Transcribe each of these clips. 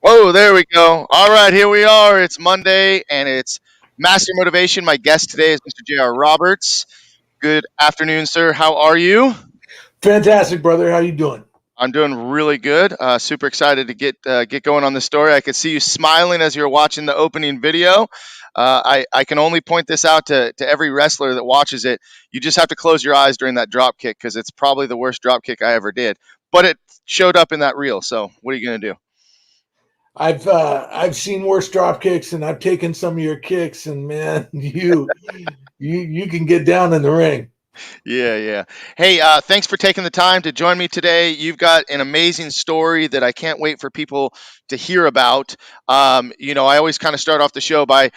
Whoa, there we go. All right, here we are. It's Monday and it's Master Motivation. My guest today is Mr. J.R. Roberts. Good afternoon, sir. How are you? Fantastic, brother. How you doing? I'm doing really good. Super excited to get going on this story. I could see you smiling as you were watching the opening video. I can only point this out to every wrestler that watches it. You just have to close your eyes during that drop kick because it's probably the worst drop kick I ever did. But it showed up in that reel. So what are you gonna do? I've seen worse drop kicks, and I've taken some of your kicks, and man, you can get down in the ring. Yeah, yeah. Hey, thanks for taking the time to join me today. You've got an amazing story that I can't wait for people to hear about. I always kind of start off the show by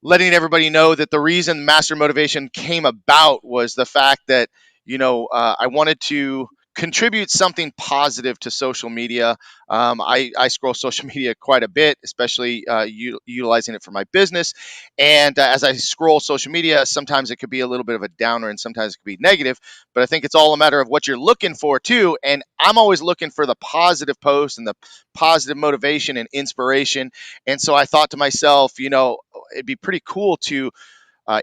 letting everybody know that the reason Master Motivation came about was the fact that I wanted to contribute something positive to social media. I scroll social media quite a bit, especially utilizing it for my business. And as I scroll social media, sometimes it could be a little bit of a downer and sometimes it could be negative. But I think it's all a matter of what you're looking for too. And I'm always looking for the positive post and the positive motivation and inspiration. And so I thought to myself, it'd be pretty cool to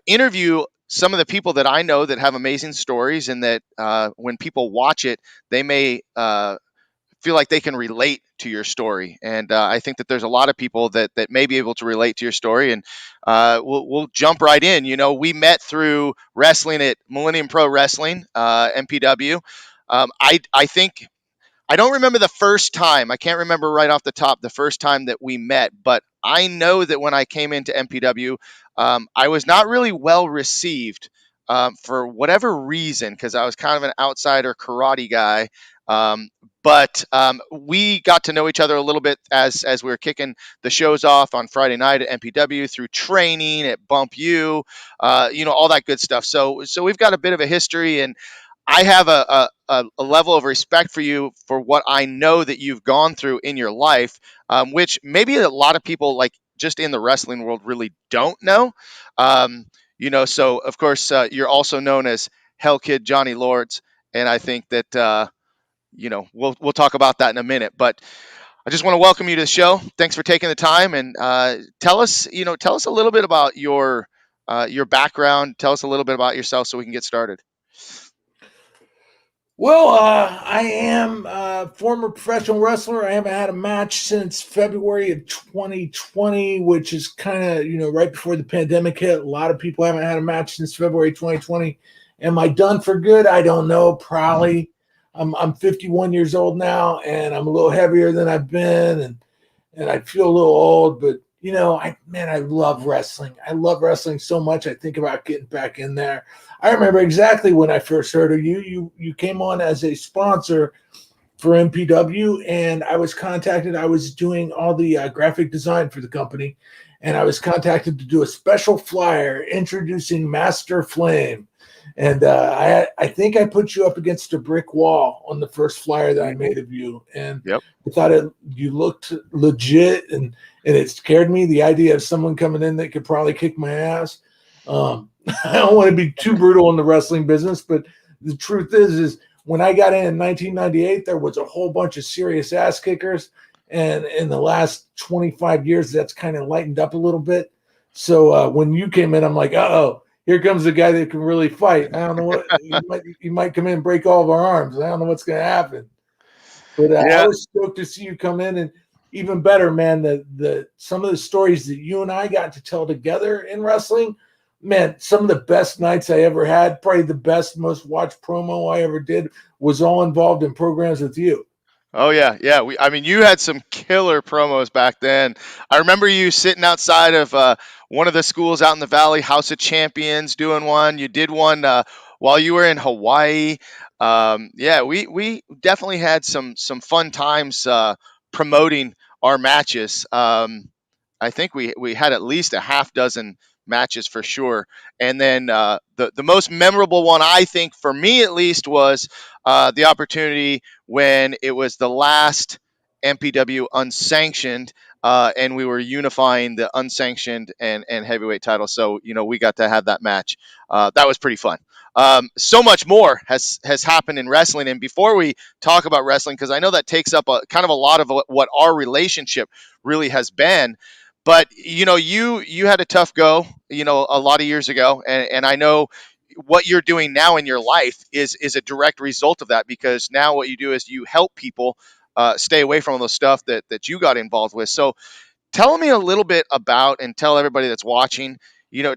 interview some of the people that I know that have amazing stories, and that when people watch it, they may feel like they can relate to your story. And I think that there's a lot of people that may be able to relate to your story. And we'll jump right in. We met through wrestling at Millennium Pro Wrestling, MPW. I think I don't remember the first time. I can't remember right off the top the first time that we met, but I know that when I came into MPW, I was not really well received for whatever reason because I was kind of an outsider karate guy. But we got to know each other a little bit as we were kicking the shows off on Friday night at MPW through training at Bump U, all that good stuff. So we've got a bit of a history, and I have a level of respect for you for what I know that you've gone through in your life, which maybe a lot of people like just in the wrestling world really don't know. So of course you're also known as Hell Kid Johnny Lords, and I think that we'll talk about that in a minute. But I just want to welcome you to the show. Thanks for taking the time and tell us a little bit about your background. Tell us a little bit about yourself so we can get started. Well, I am a former professional wrestler. I haven't had a match since February of 2020, which is kind of right before the pandemic hit. A lot of people haven't had a match since February 2020. Am I done for good? I don't know. Probably. I'm 51 years old now, and I'm a little heavier than I've been, and I feel a little old, but I love wrestling. I love wrestling so much. I think about getting back in there. I remember exactly when I first heard of you. You came on as a sponsor for MPW, and I was contacted. I was doing all the graphic design for the company, and I was contacted to do a special flyer introducing Master Flame. And I think I put you up against a brick wall on the first flyer that I made of you, and Yep. I thought you looked legit, and it scared me. The idea of someone coming in that could probably kick my ass. I don't want to be too brutal in the wrestling business, but the truth is when I got in 1998, there was a whole bunch of serious ass kickers, and in the last 25 years, that's kind of lightened up a little bit. So when you came in, I'm like, oh, here comes the guy that can really fight. I don't know what he might come in and break all of our arms. I don't know what's going to happen. But I Yeah. was stoked to see you come in, and even better, man, the some of the stories that you and I got to tell together in wrestling, man, some of the best nights I ever had, probably the best, most watched promo I ever did was all involved in programs with you. Oh yeah, yeah. I mean, you had some killer promos back then. I remember you sitting outside of one of the schools out in the valley, House of Champions, doing one. You did one while you were in Hawaii. Yeah, we definitely had some fun times promoting our matches. I think we had at least a half dozen matches for sure. And then the most memorable one, I think, for me at least, was the opportunity when it was the last MPW unsanctioned, and we were unifying the unsanctioned and heavyweight title. So we got to have that match. That was pretty fun. So much more has happened in wrestling. And before we talk about wrestling, because I know that takes up a kind of a lot of what our relationship really has been. But you had a tough go, a lot of years ago, and I know what you're doing now in your life is a direct result of that, because now what you do is you help people stay away from all the stuff that you got involved with. So tell me a little bit about, and tell everybody that's watching,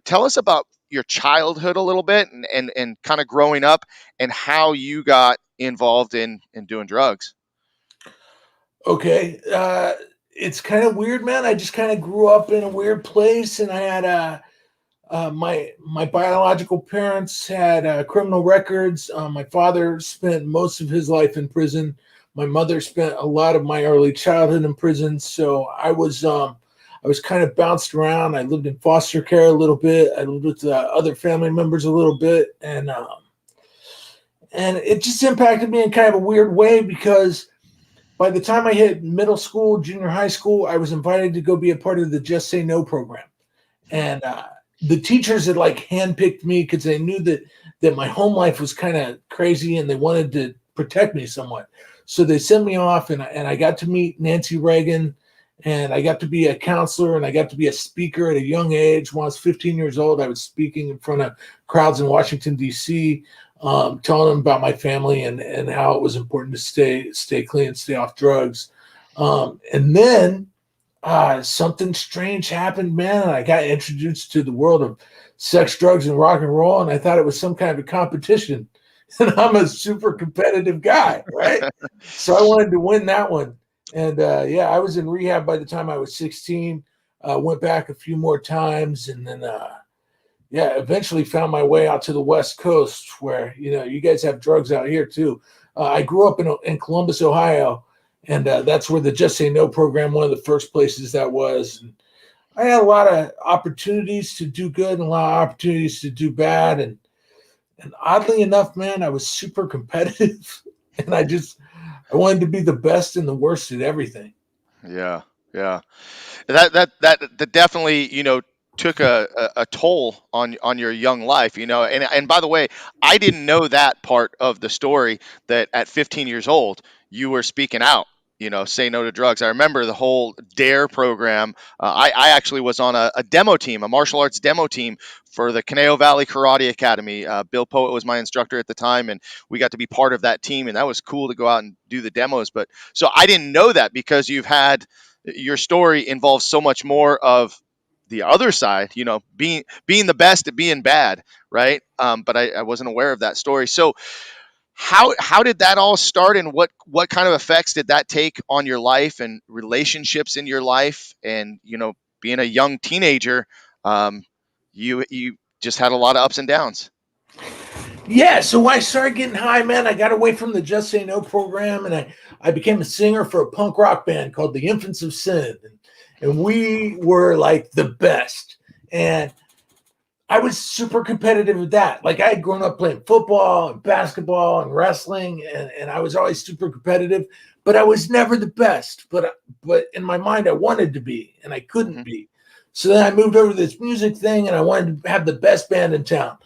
tell us about your childhood a little bit, and kind of growing up, and how you got involved in doing drugs. Okay. It's kind of weird, man. I just kind of grew up in a weird place, and I had my biological parents had criminal records. My father spent most of his life in prison. My mother spent a lot of my early childhood in prison. So I was kind of bounced around. I lived in foster care a little bit. I lived with other family members a little bit, and it just impacted me in kind of a weird way, because by the time I hit middle school, junior high school, I was invited to go be a part of the Just Say No program. And the teachers had like handpicked me because they knew that my home life was kind of crazy, and they wanted to protect me somewhat. So they sent me off, and I got to meet Nancy Reagan, and I got to be a counselor, and I got to be a speaker at a young age. When I was 15 years old, I was speaking in front of crowds in Washington, D.C., telling them about my family and how it was important to stay clean, stay off drugs. And then something strange happened, man. I got introduced to the world of sex, drugs, and rock and roll, and I thought it was some kind of competition. And I'm a super competitive guy, right? So I wanted to win that one. And I was in rehab by the time I was 16. Went back a few more times, and then eventually found my way out to the West Coast, where you guys have drugs out here too. I grew up in Columbus, Ohio, and that's where the Just Say No program, one of the first places that was. And I had a lot of opportunities to do good and a lot of opportunities to do bad, and oddly enough, man, I was super competitive, and I wanted to be the best and the worst at everything. Yeah, yeah. That definitely took a toll on your young life, and by the way, I didn't know that part of the story, that at 15 years old you were speaking out, say no to drugs. I remember the whole dare program. I actually was on a demo team, a martial arts demo team for the Caneo Valley Karate Academy. Bill Poet was my instructor at the time, and we got to be part of that team, and that was cool to go out and do the demos. But so I didn't know that, because your story involves so much more of the other side, being the best at being bad, right? But I wasn't aware of that story. So how did that all start, and what kind of effects did that take on your life and relationships in your life? And being a young teenager, you just had a lot of ups and downs. Yeah, so when I started getting high, man, I got away from the Just Say No program, and I became a singer for a punk rock band called the Infants of Sin. And we were like the best. And I was super competitive with that. Like, I had grown up playing football and basketball and wrestling, and I was always super competitive, but I was never the best. But in my mind, I wanted to be, and I couldn't Mm-hmm. be. So then I moved over to this music thing, and I wanted to have the best band in town.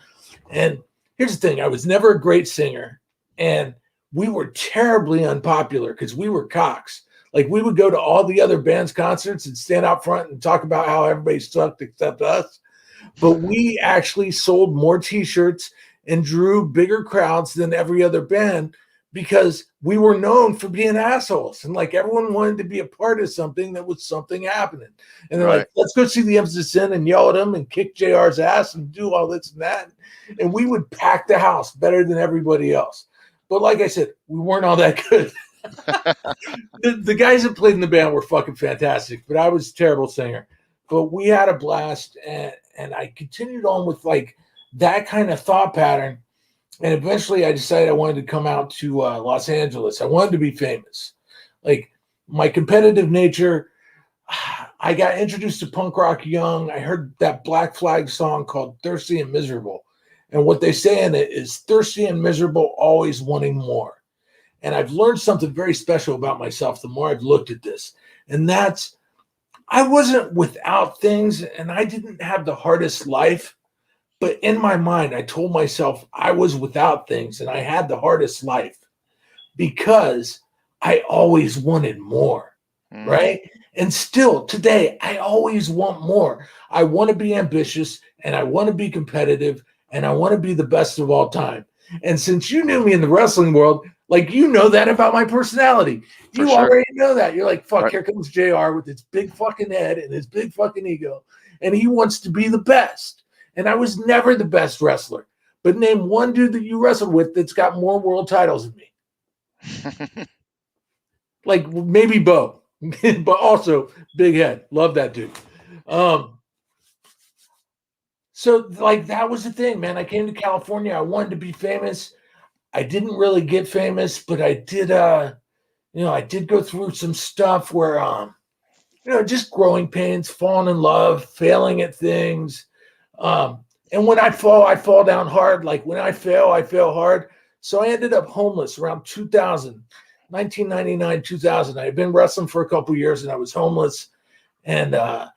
And here's the thing, I was never a great singer, and we were terribly unpopular because we were cocks. Like, we would go to all the other bands' concerts and stand out front and talk about how everybody sucked except us. But we actually sold more t-shirts and drew bigger crowds than every other band, because we were known for being assholes, and like everyone wanted to be a part of something that was something happening. And they're like, Right. let's go see the Emphasis in and yell at them and kick JR's ass and do all this and that. And we would pack the house better than everybody else. But like I said, we weren't all that good. The guys that played in the band were fucking fantastic, but I was a terrible singer. But we had a blast, and I continued on with like that kind of thought pattern. And eventually I decided I wanted to come out to Los Angeles. I wanted to be famous. Like, my competitive nature, I got introduced to punk rock young. I heard that Black Flag song called Thirsty and Miserable. And what they say in it is thirsty and miserable, always wanting more. And I've learned something very special about myself the more I've looked at this. And that's, I wasn't without things, and I didn't have the hardest life, But in my mind, I told myself I was without things and I had the hardest life because I always wanted more, Mm. right? And still today, I always want more. I want to be ambitious and I want to be competitive and I want to be the best of all time. And since you knew me in the wrestling world, like you know that about my personality. For You sure. already know that. You're like, fuck, Right. here comes JR with his big fucking head and his big fucking ego. And he wants to be the best. And I was never the best wrestler. But name one dude that you wrestled with that's got more world titles than me. Like maybe Bo, but also big head. Love that dude. Um, so like that was the thing, man. I came to California. I wanted to be famous. I didn't really get famous, but I did I did go through some stuff where just growing pains, falling in love, failing at things. And when I fall down hard. Like when I fail hard. So I ended up homeless around 2000, 1999, 2000. I had been wrestling for a couple of years and I was homeless. And I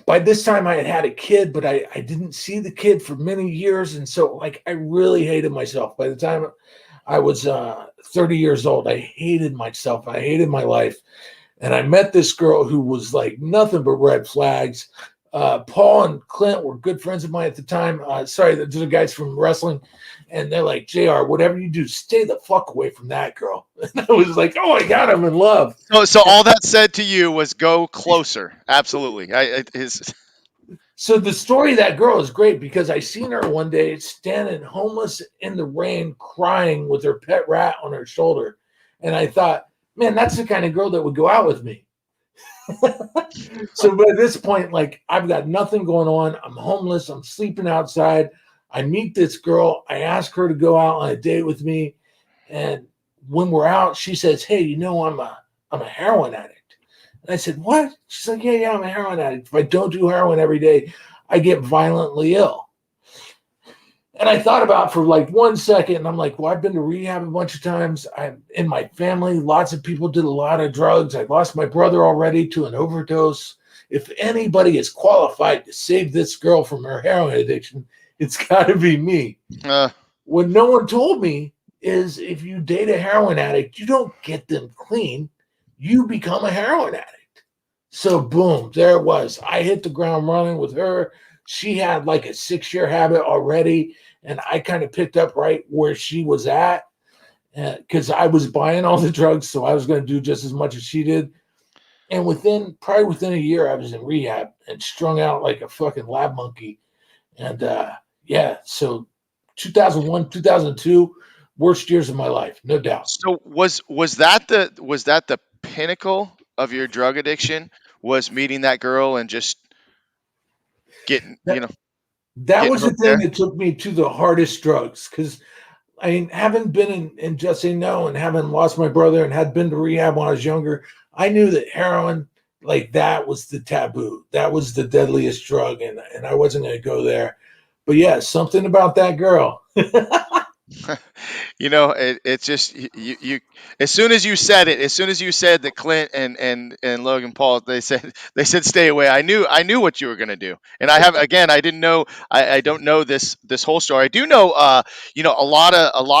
by this time I had had a kid, but I didn't see the kid for many years. And so like I really hated myself. By the time I was 30 years old, I hated myself. I hated my life. And I met this girl who was like nothing but red flags. Paul and Clint were good friends of mine at the time. Sorry, those are guys from wrestling. And they're like, JR, whatever you do, stay the fuck away from that girl. And I was like, oh my God, I'm in love. So all that said to you was go closer. Absolutely. So the story of that girl is great because I seen her one day standing homeless in the rain, crying with her pet rat on her shoulder. And I thought, man, that's the kind of girl that would go out with me. So by this point, like I've got nothing going on. I'm homeless. I'm sleeping outside. I meet this girl. I ask her to go out on a date with me. And when we're out, she says, hey, I'm a heroin addict. And I said, what? She's like, yeah, I'm a heroin addict. If I don't do heroin every day, I get violently ill. And I thought about it for like 1 second, and I'm like, well, I've been to rehab a bunch of times. I'm in my family. Lots of people did a lot of drugs. I lost my brother already to an overdose. If anybody is qualified to save this girl from her heroin addiction, it's got to be me. uh, What no one told me is if you date a heroin addict, you don't get them clean. You become a heroin addict. So boom, there it was. I hit the ground running with her. She had like a 6-year habit already, and I kind of picked up right where she was at because I was buying all the drugs, so I was going to do just as much as she did. And probably within a year, I was in rehab and strung out like a fucking lab monkey. And so 2001, 2002, worst years of my life, no doubt. so was that the pinnacle of your drug addiction? Was meeting that girl and just getting That that getting was the hooked thing there? that took me to the hardest drugs because I mean, having been in Just Say No and having lost my brother and had been to rehab when I was younger, I knew that heroin, like that was the taboo. That was the deadliest drug, and I wasn't going to go there. But yeah, something about that girl. It's just you as soon as you said it, as soon as you said that Clint and Logan Paul, they said stay away. I knew what you were gonna do. And I didn't know, I don't know this whole story. I do know a lot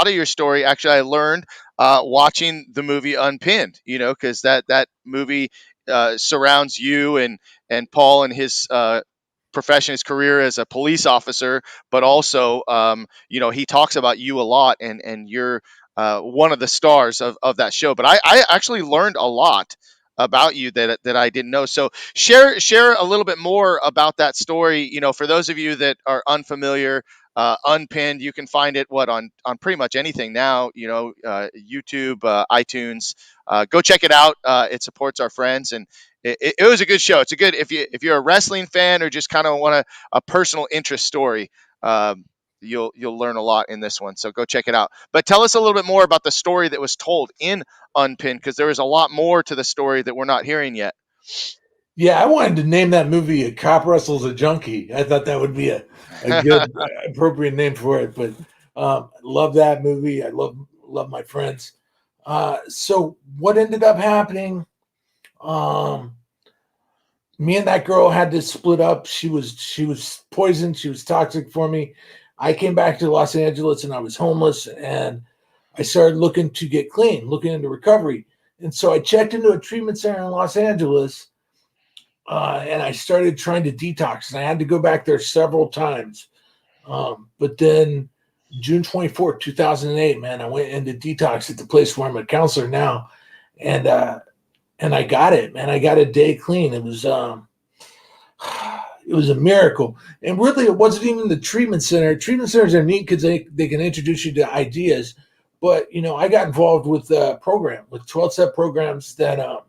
of your story. Actually, I learned watching the movie Unpinned, because that movie surrounds you and Paul and his profession, his career as a police officer, but also, he talks about you a lot, and you're one of the stars of that show. But I actually learned a lot about you that I didn't know. So share a little bit more about that story. For those of you that are unfamiliar, Unpinned, you can find it on pretty much anything now. YouTube, iTunes. Go check it out. It supports our friends, and it was a good show. It's a good, if you're a wrestling fan or just kind of want a personal interest story. You'll learn a lot in this one. So go check it out. But tell us a little bit more about the story that was told in Unpinned, because there is a lot more to the story that we're not hearing yet. Yeah, I wanted to name that movie "A Cop Wrestles a Junkie." I thought that would be a good, appropriate name for it. But love that movie. I love my friends. So what ended up happening? Um, Me and that girl had to split up. She was poisoned. She was toxic for me. I came back to Los Angeles and I was homeless, and I started looking to get clean, looking into recovery. And so I checked into a treatment center in Los Angeles, and I started trying to detox. And I had to go back there several times. But then June 24th, 2008, man, I went into detox at the place where I'm a counselor now. And I got it, man. I got a day clean. It was a miracle. And really, it wasn't even the treatment center. Treatment centers are neat because they can introduce you to ideas. But, I got involved with a program, with 12-step programs that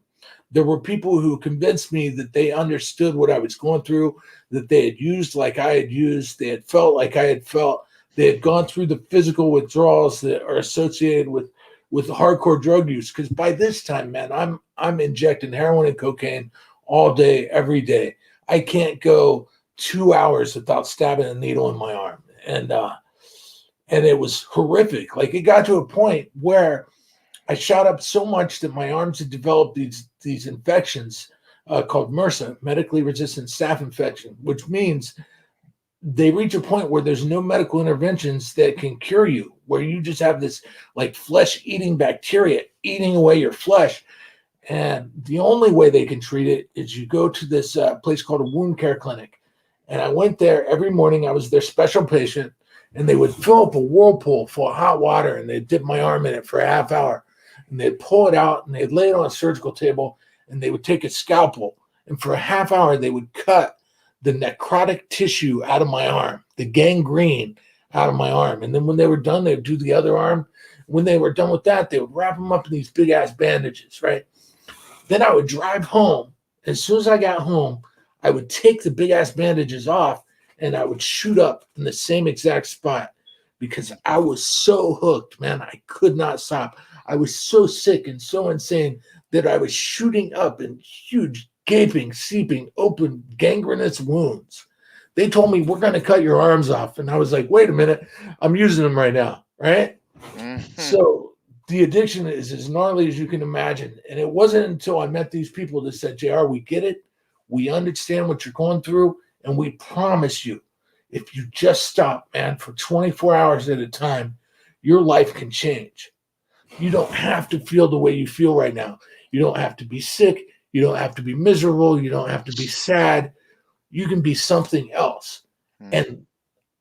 there were people who convinced me that they understood what I was going through, that they had used like I had used, they had felt like I had felt, they had gone through the physical withdrawals that are associated with hardcore drug use. Because by this time, man, I'm injecting heroin and cocaine all day, every day. I can't go 2 hours without stabbing a needle in my arm. And it was horrific. Like, it got to a point where I shot up so much that my arms had developed these infections called MRSA, medically resistant staph infection, which means they reach a point where there's no medical interventions that can cure you, where you just have this like flesh-eating bacteria eating away your flesh. And the only way they can treat it is you go to this place called a wound care clinic. And I went there every morning. I was their special patient, and they would fill up a whirlpool full of hot water, and they'd dip my arm in it for a half hour. And they'd pull it out, and they'd lay it on a surgical table, and they would take a scalpel. And for a half hour, they would cut the necrotic tissue out of my arm, the gangrene out of my arm. And then when they were done, they would do the other arm. When they were done with that, they would wrap them up in these big-ass bandages, right? Then I would drive home. As soon as I got home, I would take the big-ass bandages off, and I would shoot up in the same exact spot because I was so hooked, man. I could not stop. I was so sick and so insane that I was shooting up in huge, gaping, seeping, open, gangrenous wounds. They told me, we're going to cut your arms off. And I was like, wait a minute, I'm using them right now, right? Mm-hmm. So the addiction is as gnarly as you can imagine. And it wasn't until I met these people that said, JR, we get it. We understand what you're going through. And we promise you, if you just stop, man, for 24 hours at a time, your life can change. You don't have to feel the way you feel right now. You don't have to be sick. You don't have to be miserable. You don't have to be sad. You can be something else. And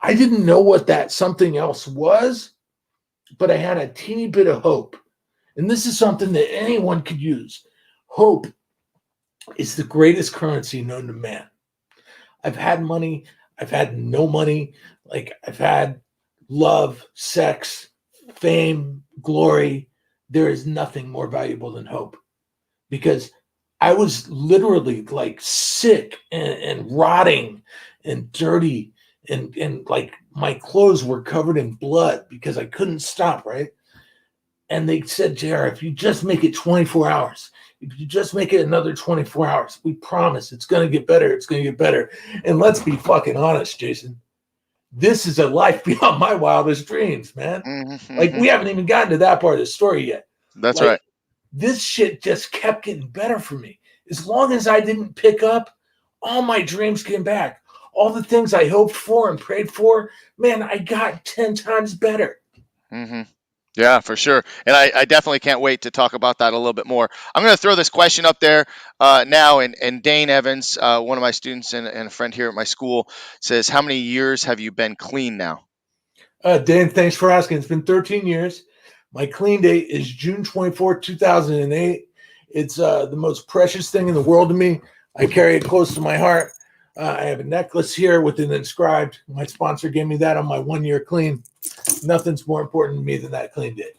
I didn't know what that something else was, but I had a teeny bit of hope. And this is something that anyone could use. Hope is the greatest currency known to man. I've had money. I've had no money. Like, I've had love, sex, fame, glory. There is nothing more valuable than hope, because I was literally like sick and rotting and dirty, and like my clothes were covered in blood because I couldn't stop, right? And they said, JR, if you just make it 24 hours, if you just make it another 24 hours, we promise it's going to get better. It's going to get better. And let's be fucking honest, Jason. This is a life beyond my wildest dreams, man. Mm-hmm. Like, we haven't even gotten to that part of the story yet. That's like, right. This shit just kept getting better for me. As long as I didn't pick up, all my dreams came back. All the things I hoped for and prayed for, man, I got 10 times better. Mm-hmm. Yeah, for sure. And I definitely can't wait to talk about that a little bit more. I'm going to throw this question up there now. And Dane Evans, one of my students and a friend here at my school, says, how many years have you been clean now? Dan, thanks for asking. It's been 13 years. My clean date is June 24th, 2008. It's the most precious thing in the world to me. I carry it close to my heart. I have a necklace here with it inscribed. My sponsor gave me that on my 1 year clean. Nothing's more important to me than that clean date.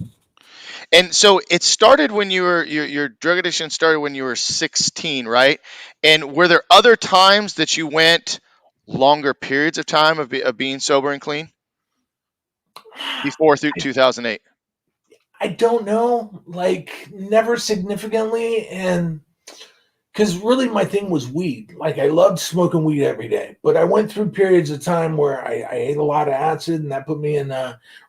And so it started when you were, your drug addiction started when you were 16, right? And were there other times that you went longer periods of time of being sober and clean before through 2008? I don't know, like, never significantly. And because really my thing was weed. Like, I loved smoking weed every day, but I went through periods of time where I ate a lot of acid, and that put me in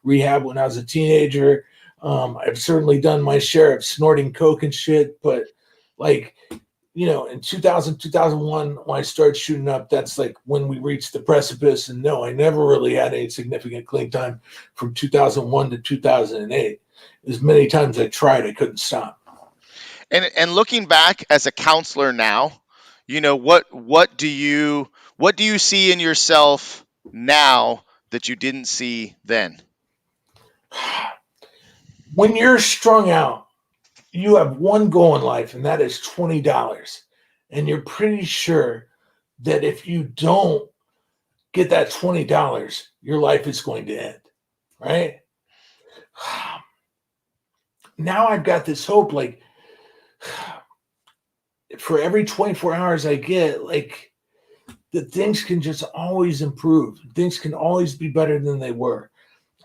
rehab when I was a teenager. I've certainly done my share of snorting coke and shit, but like, in 2000, 2001, when I started shooting up, that's like when we reached the precipice. And no, I never really had any significant clean time from 2001 to 2008. As many times I tried, I couldn't stop. And looking back as a counselor now, what do you see in yourself now that you didn't see then? When you're strung out, you have one goal in life, and that is $20. And you're pretty sure that if you don't get that $20, your life is going to end, right? Now I've got this hope, like, for every 24 hours I get, like, that things can just always improve. Things can always be better than they were.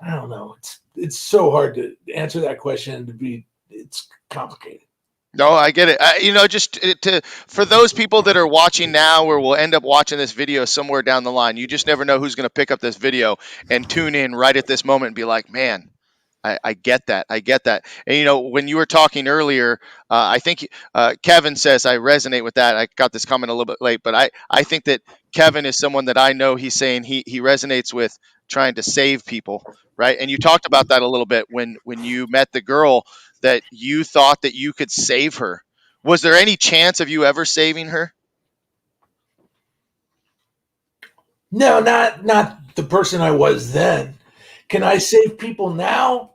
I don't know. It's so hard to answer that question and it's complicated. No, I get it. For those people that are watching now, or will end up watching this video somewhere down the line, you just never know who's going to pick up this video and tune in right at this moment and be like, "Man, I get that. I get that." And when you were talking earlier, I think Kevin says I resonate with that. I got this comment a little bit late, but I think that Kevin is someone that I know. He's saying he resonates with trying to save people, right? And you talked about that a little bit when you met the girl, that you thought that you could save her. Was there any chance of you ever saving her? No, not the person I was then. Can I save people now?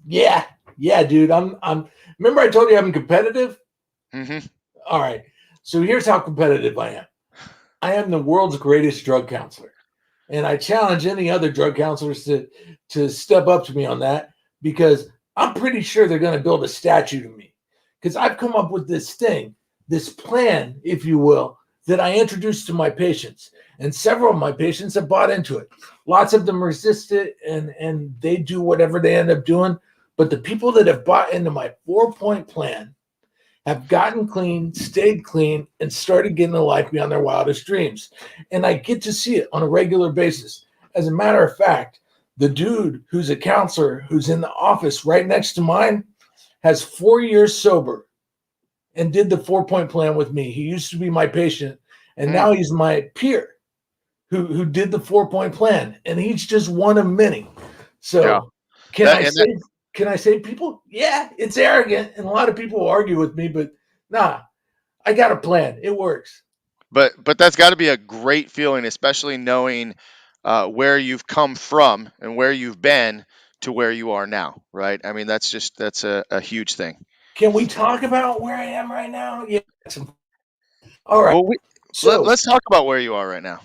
Yeah, dude. I'm. Remember I told you I'm competitive. Mm-hmm. All right. So here's how competitive I am. I am the world's greatest drug counselor, and I challenge any other drug counselors to step up to me on that, because I'm pretty sure they're going to build a statue to me, because I've come up with this plan, if you will, that I introduced to my patients, and several of my patients have bought into it. Lots of them resist it, and they do whatever they end up doing. But the people that have bought into my 4-point plan have gotten clean, stayed clean, and started getting a life beyond their wildest dreams. And I get to see it on a regular basis. As a matter of fact, the dude who's a counselor who's in the office right next to mine has 4 years sober and did the 4-point plan with me. He used to be my patient, and now he's my peer who did the 4-point plan, and he's just one of many. So Yeah. Can I save people? Yeah, it's arrogant, and a lot of people will argue with me, but nah, I got a plan. It works. But that's got to be a great feeling, especially knowing where you've come from and where you've been to where you are now, right? I mean, that's a huge thing. Can we talk about where I am right now? Yeah. All right. Well, So, let's talk about where you are right now.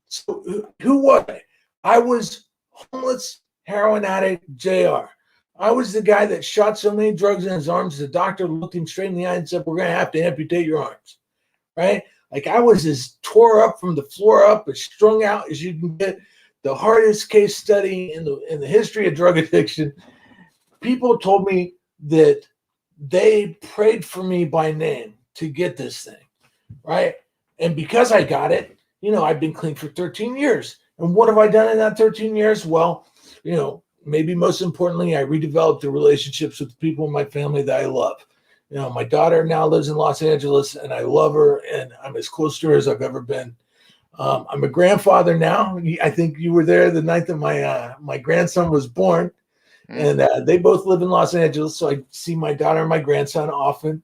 so who was I? I was homeless, heroin addict, JR. I was the guy that shot so many drugs in his arms, the doctor looked him straight in the eye and said, "We're going to have to amputate your arms." Right? Like, I was as tore up from the floor up, as strung out as you can get. The hardest case study in the history of drug addiction. People told me that they prayed for me by name to get this thing, right? And because I got it, I've been clean for 13 years. And what have I done in that 13 years? Well, maybe most importantly, I redeveloped the relationships with the people in my family that I love. My daughter now lives in Los Angeles, and I love her, and I'm as close to her as I've ever been. I'm a grandfather now. I think you were there the night that my grandson was born, and they both live in Los Angeles, so I see my daughter and my grandson often.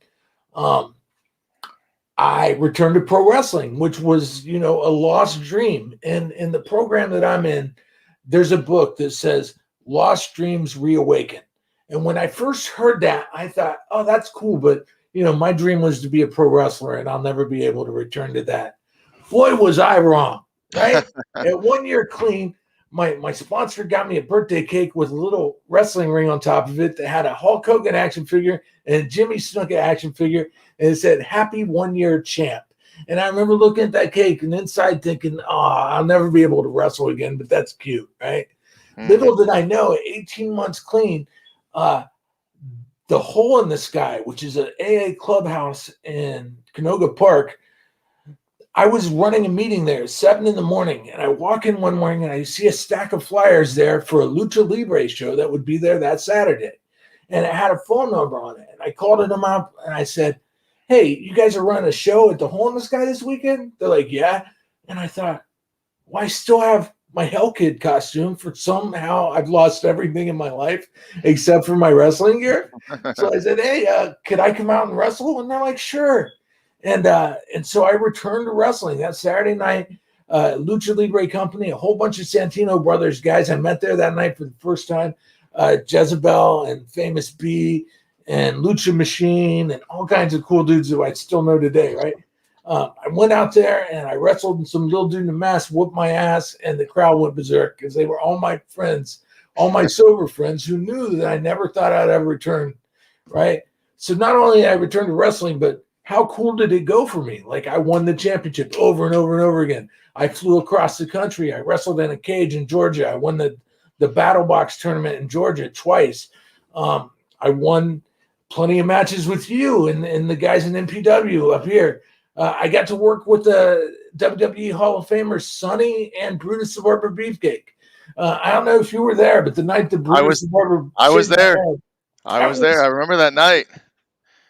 I returned to pro wrestling, which was, a lost dream. And in the program that I'm in, there's a book that says Lost Dreams Reawaken. And when I first heard that, I thought, oh, that's cool. But, my dream was to be a pro wrestler, and I'll never be able to return to that. Boy, was I wrong, right? At 1 year clean, my sponsor got me a birthday cake with a little wrestling ring on top of it that had a Hulk Hogan action figure and a Jimmy Snuka action figure. And it said, "Happy 1 year champ." And I remember looking at that cake and inside thinking, oh, I'll never be able to wrestle again, but that's cute, right? Mm-hmm. Little did I know, at 18 months clean, the Hole in the Sky, which is an AA clubhouse in Canoga Park, I was running a meeting there at 7 a.m, and I walk in one morning and I see a stack of flyers there for a Lucha Libre show that would be there that Saturday. And it had a phone number on it. And I called them up and I said, hey, you guys are running a show at the Hole in the Sky this weekend? They're like, yeah. And I thought, well, I still have my Hell Kid costume for somehow I've lost everything in my life except for my wrestling gear. So I said, hey, could I come out and wrestle? And they're like, sure. And so I returned to wrestling that Saturday night. Lucha Libre Company, a whole bunch of Santino brothers guys I met there that night for the first time. Jezebel and Famous B and Lucha Machine and all kinds of cool dudes who I still know today, right? I went out there and I wrestled, and some little dude in a mask whooped my ass, and the crowd went berserk because they were all my friends, all my sober friends who knew that I never thought I'd ever return, right? So not only did I return to wrestling, but how cool did it go for me? Like I won the championship over and over and over again. I flew across the country. I wrestled in a cage in Georgia. I won the battle box tournament in Georgia twice. I won plenty of matches with you and the guys in NPW up here. I got to work with the WWE Hall of Famers Sonny and Brutus the Barber Beefcake. I don't know if you were there, but the night the I Brutus was the Barber I was shaved my there. head, I that was there. was I remember that night.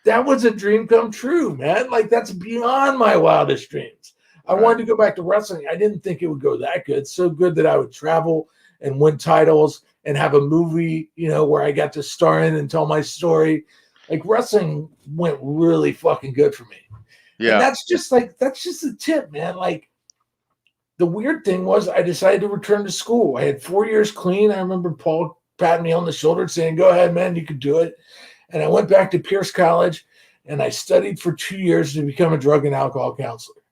that was a dream come true, man. Like that's beyond my wildest dreams. I Right. wanted to go back to wrestling. I didn't think it would go that good. So good that I would travel and win titles and have a movie, where I got to star in and tell my story. Like wrestling went really fucking good for me. And Yeah. that's just the tip, man. Like the weird thing was I decided to return to school. I had 4 years clean. I remember Paul patting me on the shoulder saying, go ahead, man, you can do it. And I went back to Pierce College and I studied for 2 years to become a drug and alcohol counselor.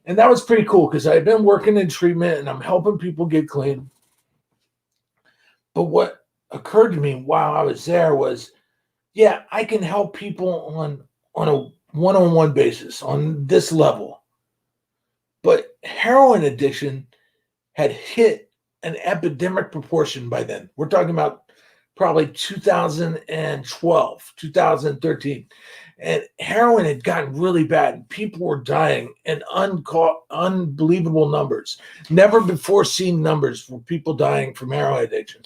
And that was pretty cool because I've been working in treatment and I'm helping people get clean. But what occurred to me while I was there was, yeah, I can help people on a one-on-one basis on this level. But heroin addiction had hit an epidemic proportion by then. We're talking about probably 2012, 2013. And heroin had gotten really bad. People were dying in unbelievable numbers. Never before seen numbers for people dying from heroin addiction.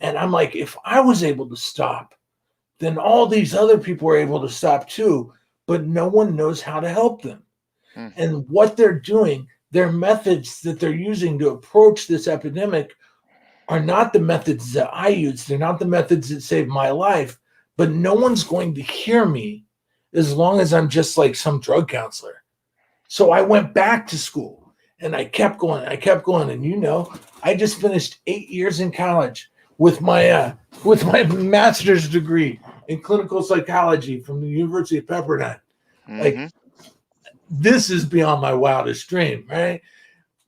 And I'm like, if I was able to stop, then all these other people were able to stop too, but no one knows how to help them. Mm. And what they're doing, their methods that they're using to approach this epidemic are not the methods that I use. They're not the methods that saved my life, but no one's going to hear me as long as I'm just like some drug counselor. So I went back to school and I kept going. I kept going. And I just finished 8 years in college with my master's degree in clinical psychology from the University of Pepperdine. Like Hmm. this is beyond my wildest dream, right?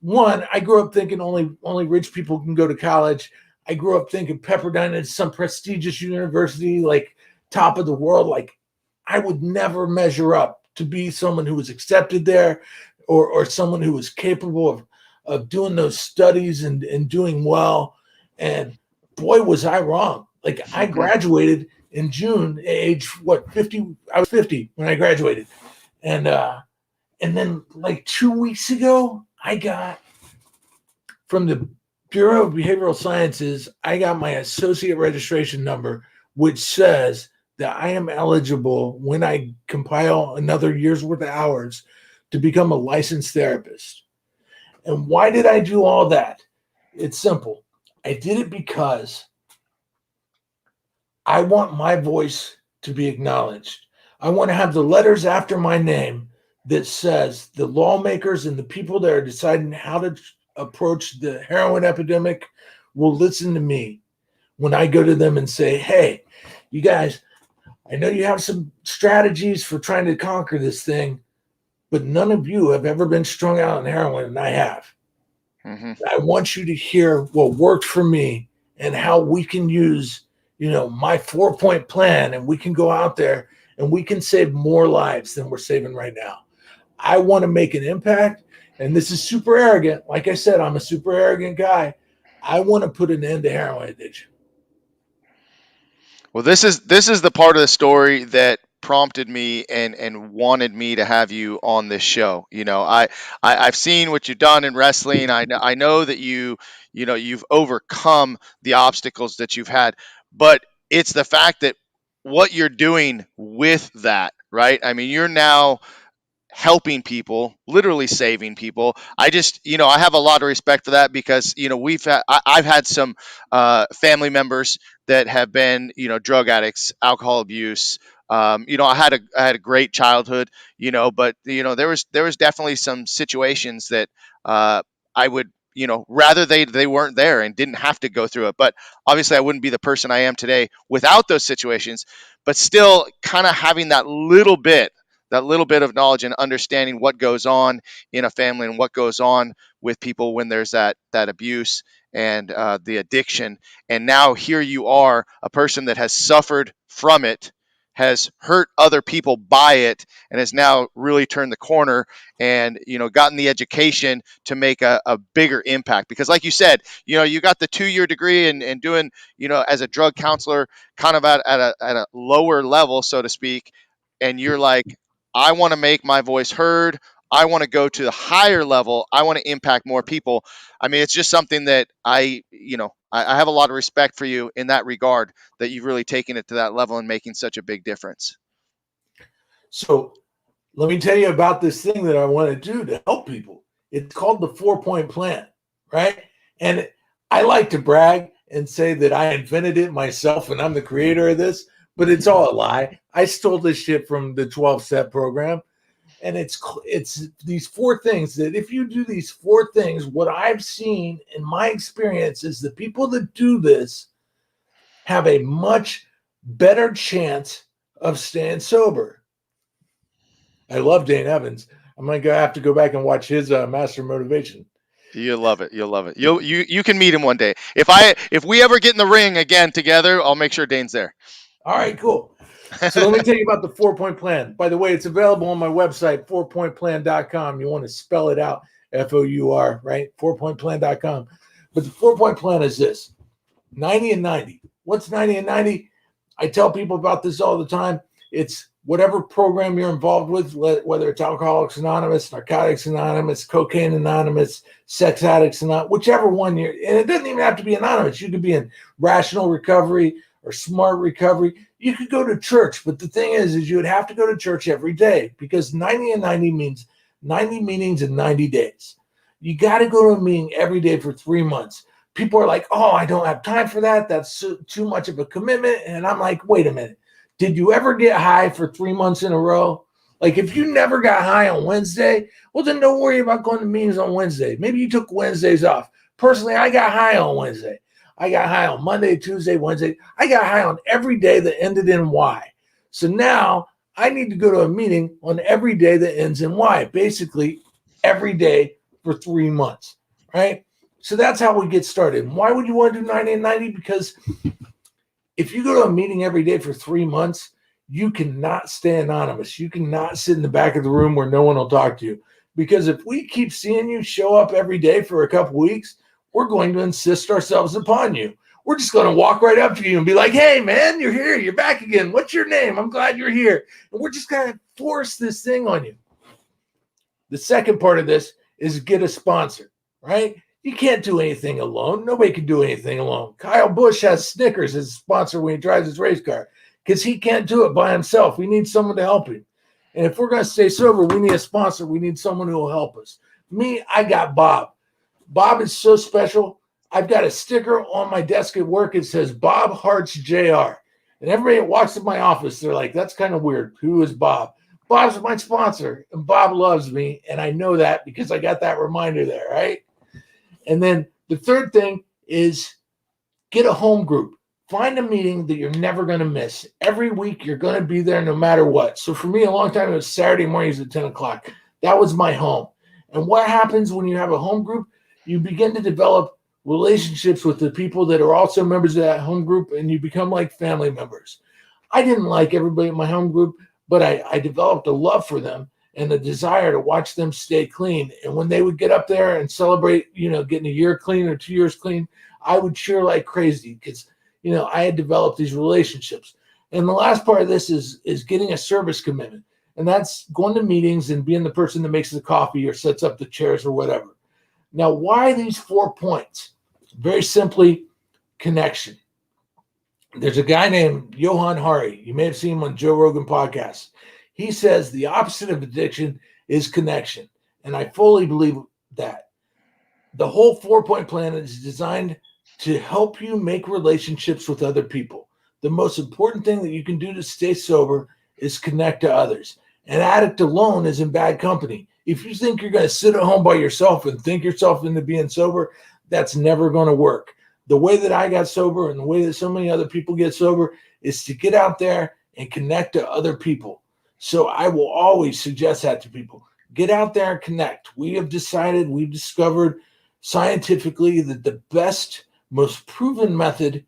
One, I grew up thinking only rich people can go to college. I grew up thinking Pepperdine is some prestigious university, like top of the world. Like I would never measure up to be someone who was accepted there or someone who was capable of doing those studies and doing well. And boy, was I wrong. Like I graduated in June, age what, 50? I was 50 when I graduated. And then like 2 weeks ago, I got from the Bureau of Behavioral Sciences, I got my associate registration number, which says that I am eligible when I compile another year's worth of hours to become a licensed therapist. And why did I do all that? It's simple. I did it because I want my voice to be acknowledged. I want to have the letters after my name that says the lawmakers and the people that are deciding how to approach the heroin epidemic will listen to me when I go to them and say, hey, you guys, I know you have some strategies for trying to conquer this thing, but none of you have ever been strung out on heroin, and I have. Hmm. I want you to hear what worked for me and how we can use, my 4-point plan, and we can go out there and we can save more lives than we're saving right now. I want to make an impact, and this is super arrogant. Like I said, I'm a super arrogant guy. I want to put an end to heroin addiction. Well, this is the part of the story that prompted me and wanted me to have you on this show. I've seen what you've done in wrestling. I know that you've overcome the obstacles that you've had, but it's the fact that what you're doing with that, right? I mean, you're now helping people, literally saving people. I just, I have a lot of respect for that because, I've had some family members that have been, drug addicts, alcohol abuse. I had a great childhood, but there was definitely some situations that I would, rather they weren't there and didn't have to go through it. But obviously, I wouldn't be the person I am today without those situations. But still, kind of having that little bit of knowledge and understanding what goes on in a family and what goes on with people when there's that abuse and the addiction. And now here you are, a person that has suffered from it, has hurt other people by it, and has now really turned the corner and gotten the education to make a bigger impact. Because like you said, you got the 2-year degree and doing as a drug counselor kind of at a lower level, so to speak, and you're like, I want to make my voice heard. I want to go to the higher level. I want to impact more people. I mean, it's just something that I have a lot of respect for you in that regard, that you've really taken it to that level and making such a big difference. So let me tell you about this thing that I want to do to help people. It's called the 4-point plan, right? And I like to brag and say that I invented it myself and I'm the creator of this, but it's all a lie. I stole this shit from the 12-step program. And it's these 4 things that if you do these 4 things, what I've seen in my experience is the people that do this have a much better chance of staying sober. I love Dane Evans. I'm going to have to go back and watch his Master Motivation. You'll love it. You'll love it. You can meet him one day. If we ever get in the ring again together, I'll make sure Dane's there. All right, cool. So let me tell you about the 4-point plan. By the way, it's available on my website, 4pointplan.com. You want to spell it out, F-O-U-R, right? 4pointplan.com. But the 4-point plan is this, 90 and 90. What's 90 and 90? I tell people about this all the time. It's whatever program you're involved with, whether it's Alcoholics Anonymous, Narcotics Anonymous, Cocaine Anonymous, Sex Addicts Anonymous, whichever one you're in. It doesn't even have to be anonymous. You could be in rational recovery or smart recovery. You could go to church, but the thing is you would have to go to church every day because 90 and 90 means 90 meetings in 90 days. You got to go to a meeting every day for 3 months. People are like, oh, I don't have time for that. That's too much of a commitment. And I'm like, wait a minute. Did you ever get high for 3 months in a row? Like if you never got high on Wednesday, well, then don't worry about going to meetings on Wednesday. Maybe you took Wednesdays off. Personally, I got high on Wednesday. I got high on Monday, Tuesday, Wednesday. I got high on every day that ended in Y. So now I need to go to a meeting on every day that ends in Y, basically every day for 3 months, right? So that's how we get started. And why would you want to do 90 and 90? Because if you go to a meeting every day for 3 months, you cannot stay anonymous. You cannot sit in the back of the room where no one will talk to you. Because if we keep seeing you show up every day for a couple weeks, we're going to insist ourselves upon you. We're just going to walk right up to you and be like, hey, man, you're here. You're back again. What's your name? I'm glad you're here. And we're just going to force this thing on you. The second part of this is get a sponsor, right? You can't do anything alone. Nobody can do anything alone. Kyle Busch has Snickers as a sponsor when he drives his race car because he can't do it by himself. We need someone to help him. And if we're going to stay sober, we need a sponsor. We need someone who will help us. Me, I got Bob. Bob is so special. I've got a sticker on my desk at work. It says Bob Hearts JR. And everybody that walks in my office, they're like, that's kind of weird. Who is Bob? Bob's my sponsor. And Bob loves me. And I know that because I got that reminder there, right? And then the third thing is get a home group. Find a meeting that you're never going to miss. Every week, you're going to be there no matter what. So for me, a long time, it was Saturday mornings at 10 o'clock. That was my home. And what happens when you have a home group? You begin to develop relationships with the people that are also members of that home group, and you become like family members. I didn't like everybody in my home group, but I developed a love for them and a desire to watch them stay clean. And when they would get up there and celebrate, getting a year clean or 2 years clean, I would cheer like crazy because, I had developed these relationships. And the last part of this is getting a service commitment. And that's going to meetings and being the person that makes the coffee or sets up the chairs or whatever. Now, why these 4 points? Very simply, connection. There's a guy named Johan Hari. You may have seen him on Joe Rogan podcast. He says the opposite of addiction is connection. And I fully believe that. The whole 4-point plan is designed to help you make relationships with other people. The most important thing that you can do to stay sober is connect to others. An addict alone is in bad company. If you think you're going to sit at home by yourself and think yourself into being sober, that's never going to work. The way that I got sober and the way that so many other people get sober is to get out there and connect to other people. So I will always suggest that to people. Get out there and connect. We've discovered scientifically that the best, most proven method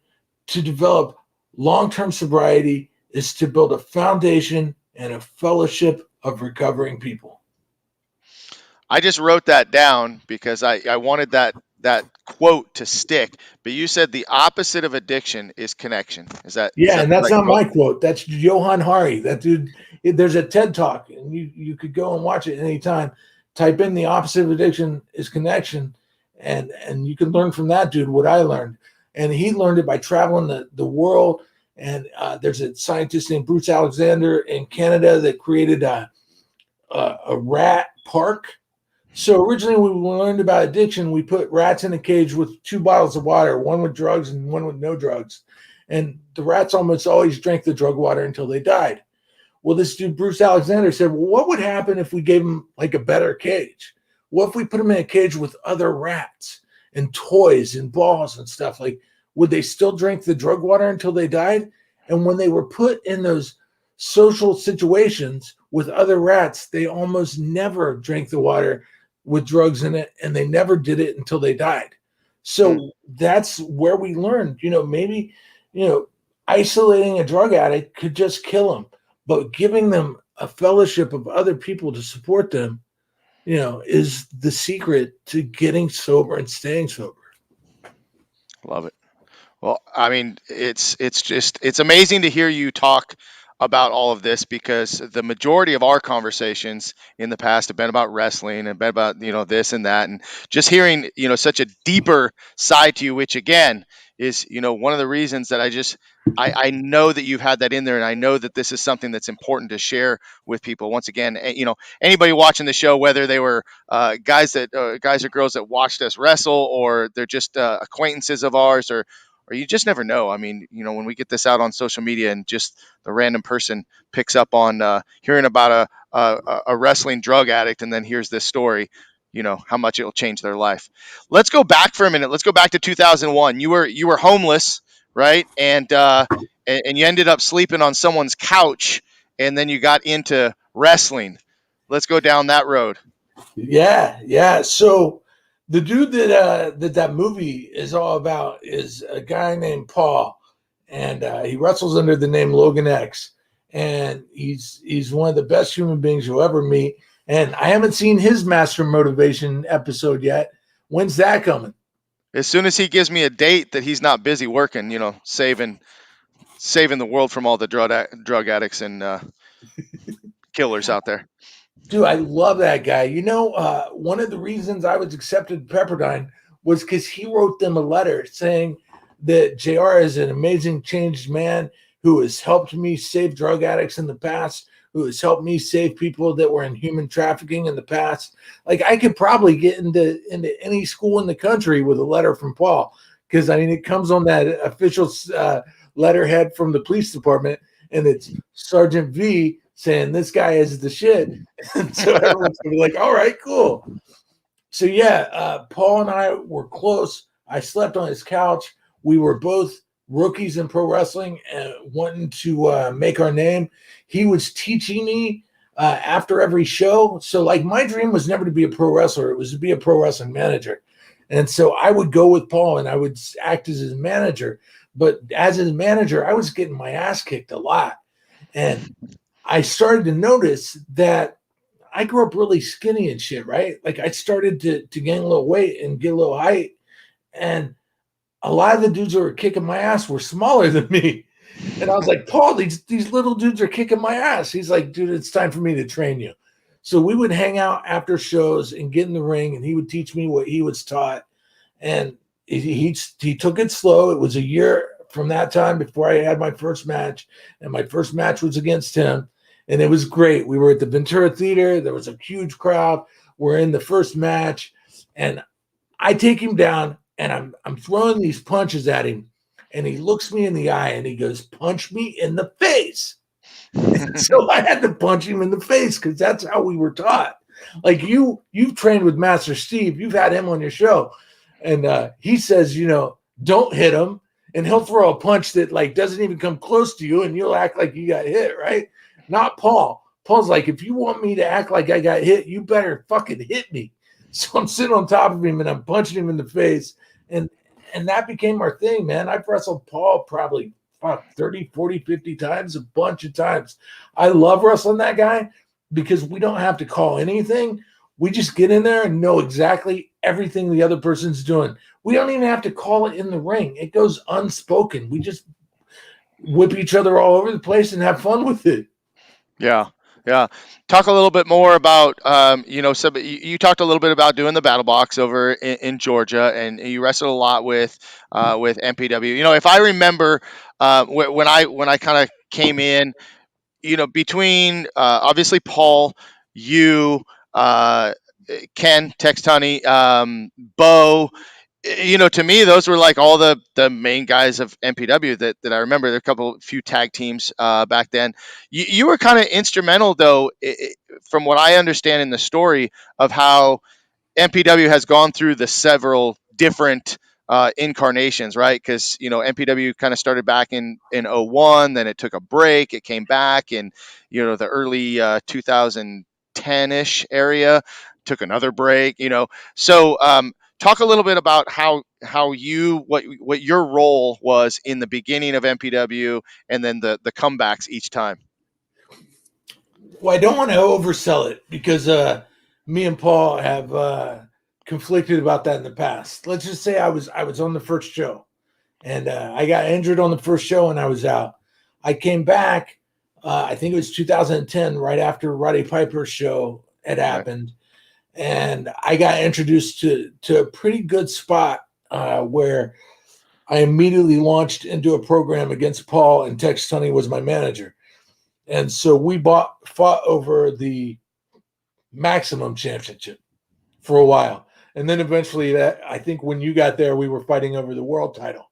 to develop long-term sobriety is to build a foundation and a fellowship of recovering people. I just wrote that down because I wanted that quote to stick. But you said the opposite of addiction is connection. Is Yeah, that and the that's right not quote? my quote. That's Johan Hari. That dude, there's a TED Talk, and you could go and watch it anytime. Type in the opposite of addiction is connection, and you can learn from that dude what I learned. And he learned it by traveling the world. And there's a scientist named Bruce Alexander in Canada that created a rat park. So originally, when we learned about addiction, we put rats in a cage with 2 bottles of water, one with drugs and one with no drugs. And the rats almost always drank the drug water until they died. Well, this dude, Bruce Alexander, said, well, what would happen if we gave them like a better cage? What if we put them in a cage with other rats and toys and balls and stuff? Like, would they still drink the drug water until they died? And when they were put in those social situations with other rats, they almost never drank the water with drugs in it, and they never did it until they died. So that's where we learned, maybe, isolating a drug addict could just kill them, but giving them a fellowship of other people to support them, is the secret to getting sober and staying sober. Love it. Well, I mean, it's amazing to hear you talk about all of this because the majority of our conversations in the past have been about wrestling and been about this and that, and just hearing such a deeper side to you, which again is one of the reasons that I know that you've had that in there, and I know that this is something that's important to share with people. Once again, anybody watching the show, whether they were guys or girls that watched us wrestle, or they're just acquaintances of ours, or you just never know. I mean, when we get this out on social media and just the random person picks up on hearing about a wrestling drug addict and then hears this story, how much it'll change their life. Let's go back for a minute. Let's go back to 2001. You were homeless, right? And you ended up sleeping on someone's couch, and then you got into wrestling. Let's go down that road. Yeah. So the dude that movie is all about is a guy named Paul, and he wrestles under the name Logan X, and he's one of the best human beings you'll ever meet. And I haven't seen his Master Motivation episode yet. When's that coming? As soon as he gives me a date that he's not busy working, saving the world from all the drug addicts and killers out there. Dude, I love that guy. One of the reasons I was accepted at Pepperdine was because he wrote them a letter saying that JR is an amazing changed man who has helped me save drug addicts in the past, who has helped me save people that were in human trafficking in the past. Like, I could probably get into any school in the country with a letter from Paul, because it comes on that official letterhead from the police department, and it's Sergeant V saying this guy is the shit. And so everyone's gonna be like, all right, cool. So yeah, Paul and I were close. I slept on his couch. We were both rookies in pro wrestling and wanting to make our name. He was teaching me after every show. So like, my dream was never to be a pro wrestler. It was to be a pro wrestling manager. And so I would go with Paul and I would act as his manager. But as his manager, I was getting my ass kicked a lot. And I started to notice that I grew up really skinny and shit, right? Like, I started to gain a little weight and get a little height. And a lot of the dudes that were kicking my ass were smaller than me. And I was like, Paul, these little dudes are kicking my ass. He's like, dude, it's time for me to train you. So we would hang out after shows and get in the ring, and he would teach me what he was taught. And he took it slow. It was a year from that time before I had my first match. And my first match was against him. and it was great. We were at the Ventura Theater. There was a huge crowd. We're in the first match, and I take him down, and I'm throwing these punches at him, and he looks me in the eye, and he goes, "Punch me in the face." So I had to punch him in the face because that's how we were taught. Like you've trained with Master Steve. You've had him on your show, and he says, don't hit him, and he'll throw a punch that like doesn't even come close to you, and you'll act like you got hit, right? Not Paul. Paul's like, if you want me to act like I got hit, you better fucking hit me. So I'm sitting on top of him and I'm punching him in the face, and that became our thing, man. I've wrestled Paul probably 30, 40, 50 times, a bunch of times. I love wrestling that guy because we don't have to call anything. We just get in there and know exactly everything the other person's doing. We don't even have to call it in the ring. It goes unspoken. We just whip each other all over the place and have fun with it. Yeah, yeah. Talk a little bit more about, you talked a little bit about doing the battle box over in Georgia, and you wrestled a lot with MPW. If I remember, when I kind of came in, between obviously Paul, you, uh, Ken, Tex Tunney, Bo, to me, those were like all the main guys of MPW that I remember. There were few tag teams back then. You were kind of instrumental, though, from what I understand in the story of how MPW has gone through the several different incarnations, right? Because MPW kind of started back in '01, then it took a break, it came back in the early 2010-ish area, took another break, so talk a little bit about how what your role was in the beginning of MPW, and then the comebacks each time. Well, I don't want to oversell it because me and Paul have conflicted about that in the past. Let's just say I was on the first show, and I got injured on the first show, and I was out. I came back. I think it was 2010, right after Roddy Piper's show had happened, and I got introduced to a pretty good spot where I immediately launched into a program against Paul, and Tex Tunney was my manager. And so we fought over the maximum championship for a while. And then eventually that, I think when you got there, we were fighting over the world title.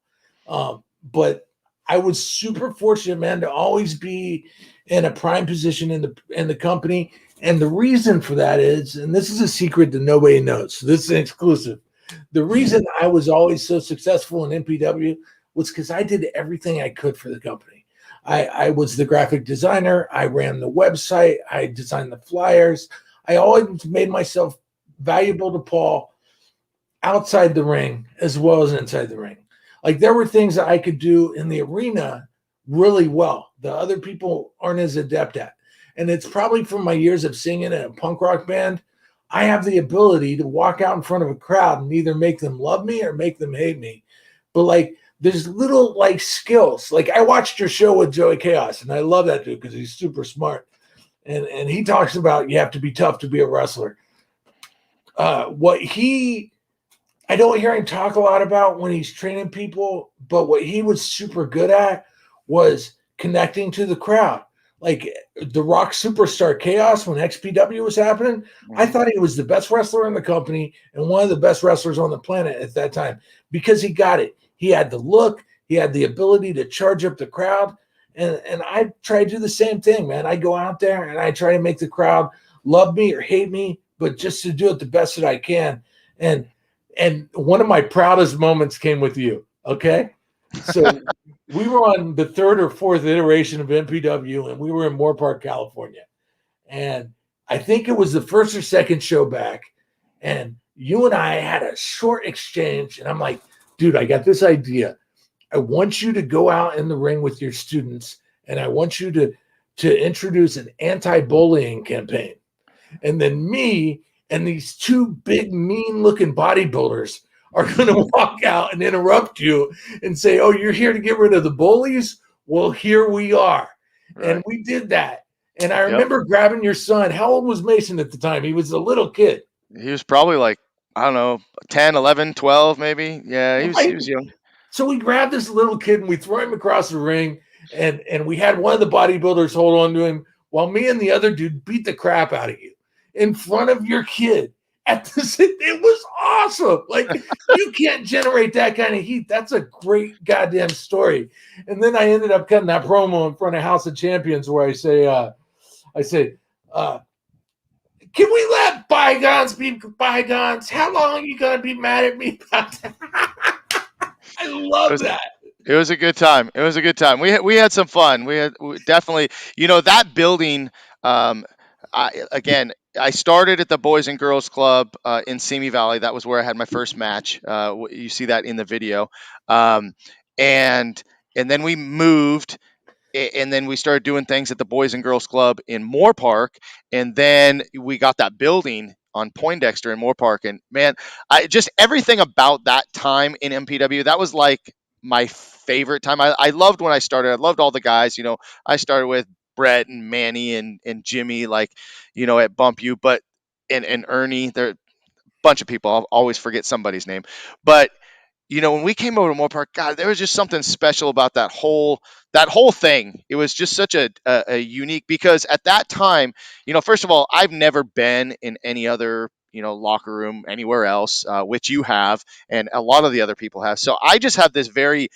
But I was super fortunate, man, to always be in a prime position in the company. And the reason for that is, and this is a secret that nobody knows, so this is an exclusive. The reason I was always so successful in MPW was because I did everything I could for the company. I was the graphic designer. I ran the website. I designed the flyers. I always made myself valuable to Paul outside the ring as well as inside the ring. Like there were things that I could do in the arena really well that other people aren't as adept at. And it's probably from my years of singing in a punk rock band. I have the ability to walk out in front of a crowd and either make them love me or make them hate me. But like, there's little like skills. Like I watched your show with Joey Chaos, and I love that dude because he's super smart. And he talks about you have to be tough to be a wrestler. I don't hear him talk a lot about when he's training people, but what he was super good at was connecting to the crowd. Like the Rock Superstar Chaos when XPW was happening, I thought he was the best wrestler in the company and one of the best wrestlers on the planet at that time because he got it. He had the look, he had the ability to charge up the crowd. And I try to do the same thing, man. I go out there and I try to make the crowd love me or hate me, but just to do it the best that I can. And one of my proudest moments came with you. Okay. So we were on the third or fourth iteration of MPW, and we were in Moore Park, California. And I think it was the first or second show back. And you and I had a short exchange, and I'm like, dude, I got this idea. I want you to go out in the ring with your students, and I want you to introduce an anti-bullying campaign. And then me and these two big, mean-looking bodybuilders are going to walk out and interrupt you and say, oh, you're here to get rid of the bullies? Well, here we are. Right. And we did that. And I remember grabbing your son. How old was Mason at the time? He was a little kid. He was probably like, I don't know, 10, 11, 12 maybe. Yeah, he was young. So we grabbed this little kid and we throw him across the ring. And we had one of the bodybuilders hold on to him while me and the other dude beat the crap out of you in front of your kid. It was awesome. Like, you can't generate that kind of heat. That's a great goddamn story. And then I ended up cutting that promo in front of House of Champions where I say, can we let bygones be bygones? How long are you going to be mad at me about that? I love that. It was a good time. It was a good time. We had some fun. We definitely, that building. Um, I started at the Boys and Girls Club in Simi Valley. That was where I had my first match. You see that in the video. Um, and and then we moved, and then we started doing things at the Boys and Girls Club in Moore Park, and then we got that building on Poindexter in Moore Park. And man, I just everything about that time in MPW, that was like my favorite time. I loved when I started. I loved all the guys. I started with Brett and Manny and Jimmy, like, at Bump You, but and Ernie. There are a bunch of people. I'll always forget somebody's name, but when we came over to Moore Park, God, there was just something special about that whole thing. It was just such a unique, because at that time, first of all, I've never been in any other locker room anywhere else, which you have, and a lot of the other people have. So I just have this very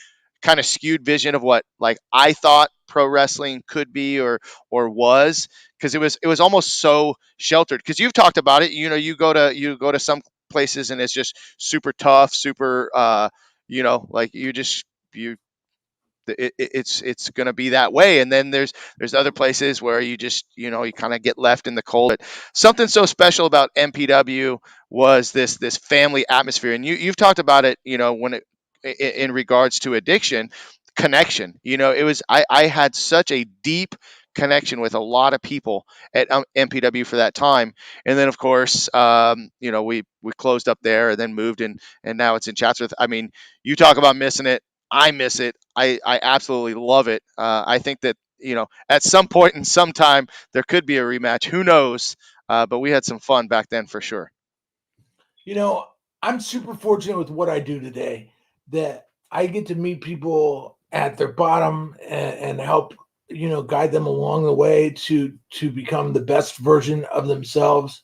kind of skewed vision of what, like, I thought pro wrestling could be or was, because it was almost so sheltered. Because you've talked about it, you go to some places and it's just super tough, super like it's going to be that way. And then there's other places where you just you kind of get left in the cold. But something so special about MPW was this family atmosphere. And you've talked about it, when in regards to addiction connection. It was, I had such a deep connection with a lot of people at MPW for that time. And then of course, we closed up there and then moved in, and now it's in Chatsworth. I mean, you talk about missing it. I miss it. I absolutely love it. I think that at some point in some time there could be a rematch. Who knows? But we had some fun back then for sure. I'm super fortunate with what I do today, that I get to meet people at their bottom and help, guide them along the way to become the best version of themselves.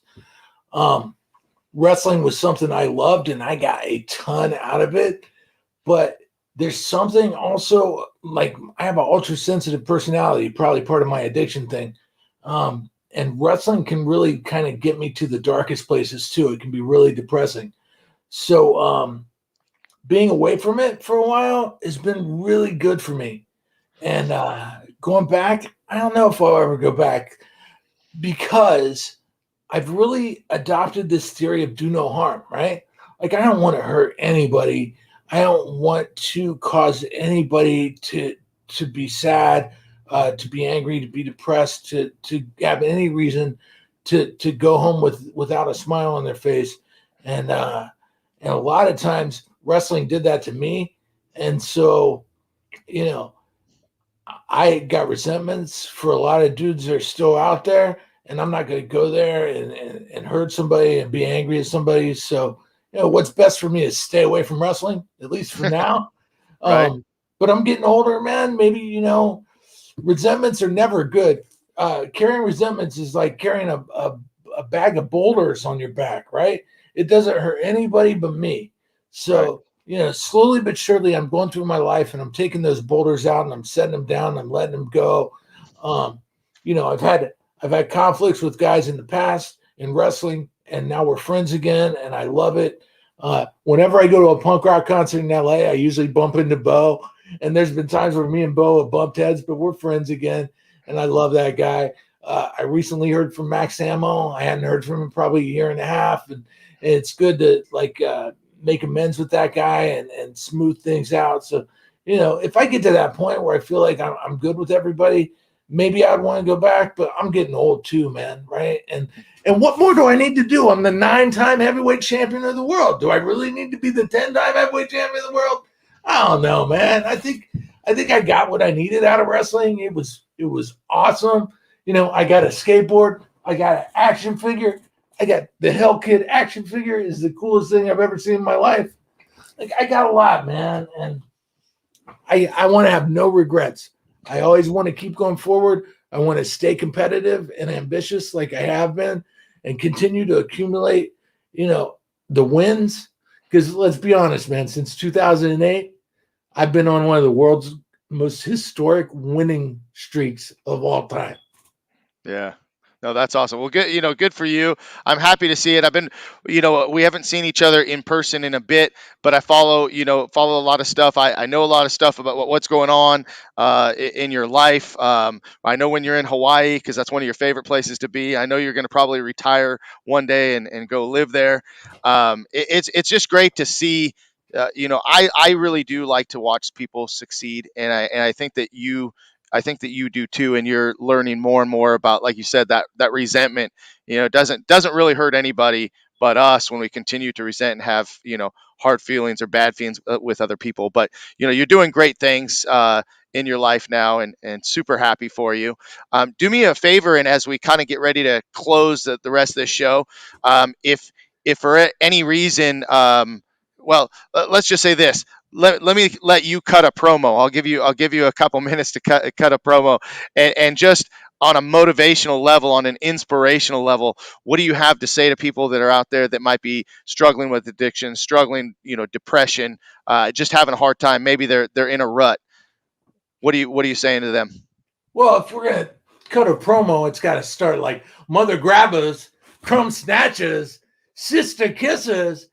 Wrestling was something I loved and I got a ton out of it, but there's something also, like, I have an ultra sensitive personality, probably part of my addiction thing. And wrestling can really kind of get me to the darkest places too. It can be really depressing. So being away from it for a while has been really good for me. And going back, I don't know if I'll ever go back, because I've really adopted this theory of do no harm, right? Like, I don't want to hurt anybody. I don't want to cause anybody to be sad, to be angry, to be depressed, to have any reason to go home without a smile on their face. And a lot of times wrestling did that to me. And so, I got resentments for a lot of dudes that are still out there, and I'm not going to go there and hurt somebody and be angry at somebody. So, what's best for me is stay away from wrestling, at least for now. Right. But I'm getting older, man. Maybe, resentments are never good. Carrying resentments is like carrying a bag of boulders on your back, right? It doesn't hurt anybody but me. So, slowly but surely, I'm going through my life and I'm taking those boulders out and I'm setting them down and I'm letting them go. I've had conflicts with guys in the past in wrestling, and now we're friends again, and I love it. Whenever I go to a punk rock concert in LA, I usually bump into Bo, and there's been times where me and Bo have bumped heads, but we're friends again, and I love that guy. I recently heard from Max Ammo. I hadn't heard from him probably a year and a half, and it's good to make amends with that guy and smooth things out. So, if I get to that point where I feel like I'm good with everybody, maybe I'd want to go back, but I'm getting old too, man. Right. And what more do I need to do? I'm the 9-time heavyweight champion of the world. Do I really need to be the 10-time heavyweight champion of the world? I don't know, man. I think I got what I needed out of wrestling. It was awesome. I got a skateboard. I got an action figure. I got the Hell Kid action figure. Is the coolest thing I've ever seen in my life. Like, I got a lot, man. And I want to have no regrets. I always want to keep going forward. I want to stay competitive and ambitious like I have been and continue to accumulate, you know, the wins. Because let's be honest, man, since 2008, I've been on one of the world's most historic winning streaks of all time. Yeah. No, that's awesome. Well, good, good for you. I'm happy to see it. I've been, we haven't seen each other in person in a bit, but I follow a lot of stuff. I know a lot of stuff about what's going on in your life. I know when you're in Hawaii, because that's one of your favorite places to be. I know you're going to probably retire one day and go live there. It's just great to see. I really do like to watch people succeed, and I think that you do too, and you're learning more and more about, like you said, that resentment. Doesn't really hurt anybody but us when we continue to resent and have hard feelings or bad feelings with other people. But you're doing great things in your life now, and super happy for you. Do me a favor, and as we kind of get ready to close the rest of this show, if for any reason, well, let's just say this, let me let you cut a promo. I'll give you a couple minutes to cut a promo, and just on a motivational level, on an inspirational level, what do you have to say to people that are out there that might be struggling with addiction, struggling, depression, just having a hard time? Maybe they're in a rut. What are you saying to them? Well, if we're gonna cut a promo, it's got to start like mother grabbers, crumb snatchers, sister kissers.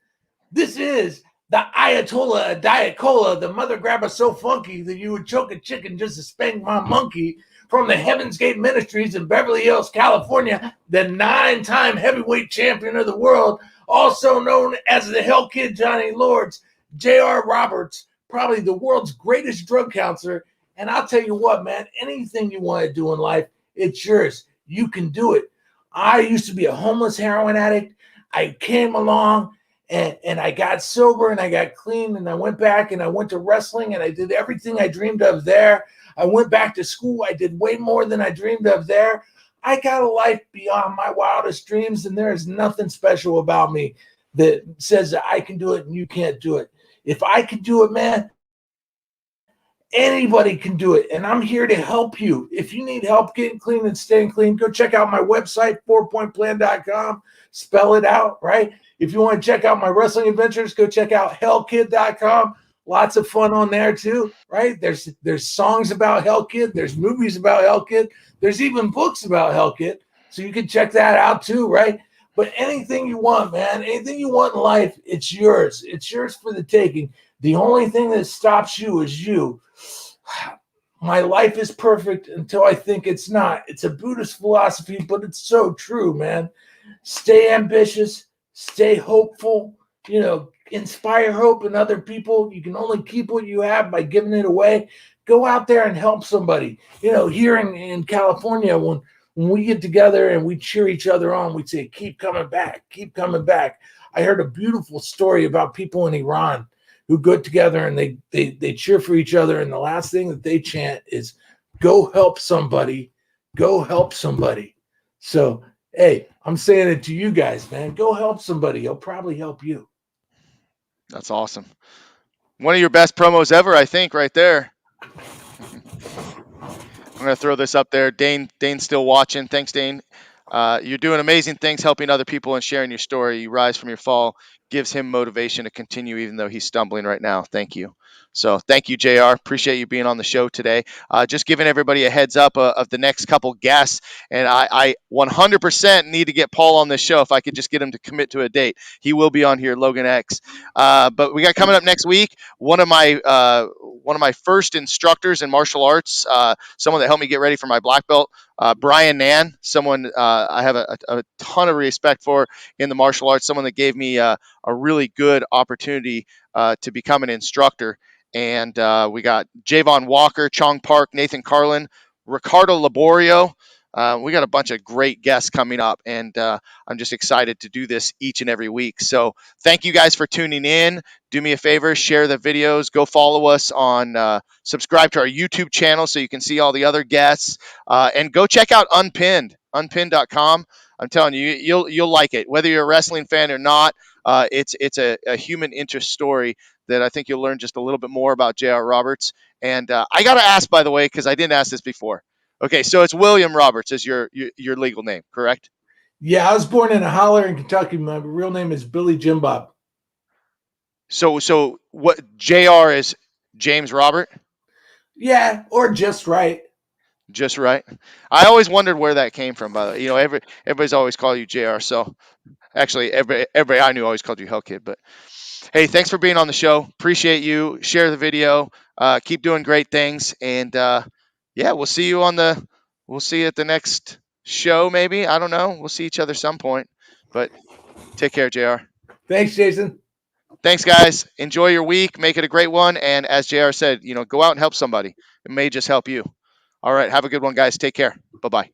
This is the Ayatollah of Diet Cola, the mother grabber so funky that you would choke a chicken just to spank my monkey. From the Heaven's Gate Ministries in Beverly Hills, California, the 9-time heavyweight champion of the world, also known as the Hell Kid Johnny Lords, J.R. Roberts, probably the world's greatest drug counselor. And I'll tell you what, man, anything you want to do in life, it's yours. You can do it. I used to be a homeless heroin addict. I came along and I got sober and I got clean and I went back and I went to wrestling and I did everything I dreamed of there. I went back to school. I did way more than I dreamed of there. I got a life beyond my wildest dreams, and there is nothing special about me that says that I can do it and you can't do it. If I can do it, man, anybody can do it. And I'm here to help you. If you need help getting clean and staying clean, go check out my website, 4pointplan.com. Spell it out, right? If you want to check out my wrestling adventures, go check out hellkid.com. Lots of fun on there too, right? There's songs about Hell Kid. There's movies about Hell Kid. There's even books about Hell Kid. So you can check that out too, right? But anything you want, man, anything you want in life, it's yours. It's yours for the taking. The only thing that stops you is you. My life is perfect until I think it's not. It's a Buddhist philosophy, but it's so true, man. Stay ambitious, stay hopeful, inspire hope in other people. You can only keep what you have by giving it away. Go out there and help somebody. Here in California, when we get together and we cheer each other on, we say, keep coming back, keep coming back. I heard a beautiful story about people in Iran who go together and they cheer for each other. And the last thing that they chant is, go help somebody, go help somebody. So, hey, I'm saying it to you guys, man. Go help somebody. He'll probably help you. That's awesome. One of your best promos ever, I think, right there. I'm going to throw this up there. Dane's still watching. Thanks, Dane. You're doing amazing things, helping other people and sharing your story. You rise from your fall, gives him motivation to continue, even though he's stumbling right now. Thank you. So thank you, JR. Appreciate you being on the show today. Just giving everybody a heads up of the next couple guests. And I 100% need to get Paul on this show if I could just get him to commit to a date. He will be on here, Logan X. But we got coming up next week, one of my first instructors in martial arts, someone that helped me get ready for my black belt, Brian Nan, someone I have a ton of respect for in the martial arts, someone that gave me a really good opportunity to become an instructor. And we got Javon Walker, Chong Park, Nathan Carlin, Ricardo Laborio. We got a bunch of great guests coming up, and I'm just excited to do this each and every week. So thank you guys for tuning in. Do me a favor, share the videos, go follow us on, subscribe to our YouTube channel so you can see all the other guests, and go check out Unpinned, unpinned.com. I'm telling you, you'll like it, whether you're a wrestling fan or not. It's a human interest story that I think you'll learn just a little bit more about J.R. Roberts. And I got to ask, by the way, because I didn't ask this before. Okay, so it's William Roberts is your legal name, correct? Yeah, I was born in a holler in Kentucky. My real name is Billy Jim Bob. So what JR is James Robert? Yeah, or just right. Just right. I always wondered where that came from. By the way, everybody's always called you JR. So actually, everybody I knew always called you Hell Kid. But hey, thanks for being on the show. Appreciate you. Share the video. Keep doing great things, and yeah, we'll see you at the next show. Maybe I don't know. We'll see each other some point. But take care, JR. Thanks, Jason. Thanks, guys. Enjoy your week. Make it a great one. And as JR said, go out and help somebody. It may just help you. All right. Have a good one, guys. Take care. Bye bye.